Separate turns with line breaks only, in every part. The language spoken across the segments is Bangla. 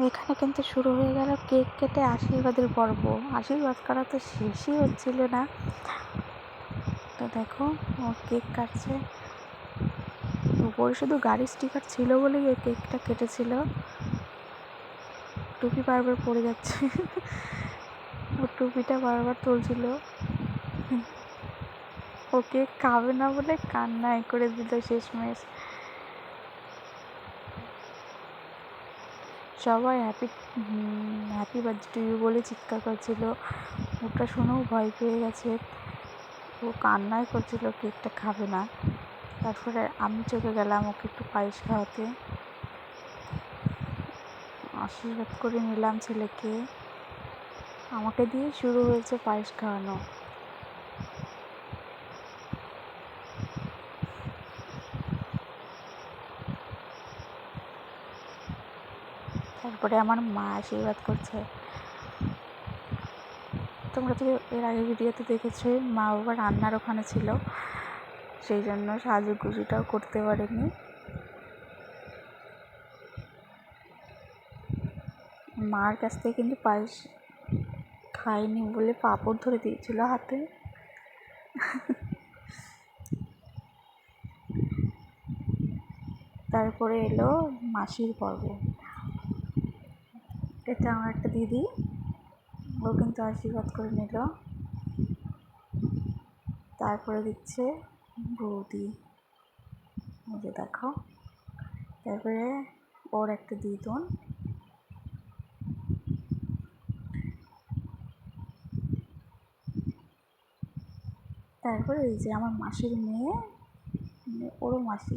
এখানে কিন্তু শুরু হয়ে গেল কেক কেটে আশীর্বাদের পর্ব। আশীর্বাদ করা তো শেষই হচ্ছিল না। তো দেখো ও কেক কাটছে, উপরে শুধু গাড়ির স্টিকার ছিল বলেই এই কেকটা কেটেছিল। টুপি বারবার পড়ে যাচ্ছে, ও টুপিটা বারবার তুলছিল। ও কেক খাবে না বলে কান্নাই করে দিল শেষমেশ। সবাই হ্যাপি বার্থডে টু ইউ বলে চিৎকার করছিল। ওটা শুনেও ভয় পেয়ে গেছে, ও কান্নাই করছিল, কেকটা খাবে না। তারপরে আমি চলে গেলাম ওকে একটু পায়েস খাওয়াতে, আশীর্বাদ করে নিলাম ছেলেকে। আমাকে দিয়ে শুরু হয়েছে পায়েস খাওয়ানো। তারপরে আমার মা আশীর্বাদ করছে। তোমরা তো এর আগে ভিডিওতে দেখেছোই, মা বাবা রান্নার ওখানে ছিল, সেই জন্য সাজুগুজুটাও করতে পারেনি। মার কাছ থেকে কিন্তু পায়েস খাইনি বলে পাঁপড় ধরে দিয়েছিল হাতে। তারপরে এলো মাসির পর্ব। এটা আমার একটা দিদি, ও কিন্তু আশীর্বাদ করে নিল। তারপরে দিচ্ছে বৌদি, এই যে দেখো। তারপরে ওর একটা দিদুন, তারপরে এই যে আমার মাসির মেয়ে, ওরও মাসি।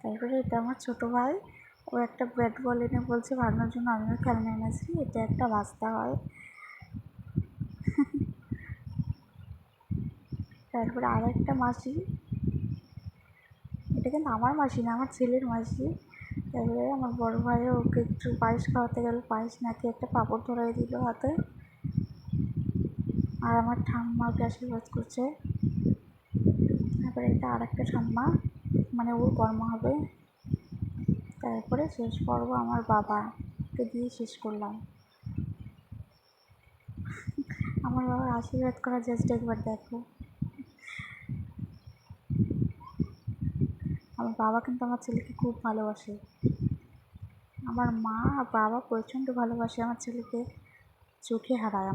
তারপরে এটা আমার ছোটো ভাই, ও একটা ব্যাট বল এনে বলছে ভাঙার জন্য, আমিও খেলনা এনেছি, এটা একটা বাস্তা হয়। তারপরে আর একটা মাসি, এটা কিন্তু আমার মাসি না, আমার ছেলের মাসি। তারপরে আমার বড় ভাইও ওকে একটু পায়েস খাওয়াতে গেল, পায়েস নাকি একটা পাঁপড় ধরাই দিল হাতে। আর আমার ঠাম্মা ওকে আশীর্বাদ করছে। তারপরে এটা আর একটা ঠাম্মা, মানে ওর কর্ম হবে। তারপরে শেষ পর্ব আমার বাবাকে দিয়ে শেষ করলাম। আমার বাবার আশীর্বাদ করা জাস্ট একবার দেখো। আমার বাবা কিন্তু আমার ছেলেকে খুব ভালোবাসে। আমার মা আর বাবা প্রচণ্ড ভালোবাসে আমার ছেলেকে, চোখে হারায়।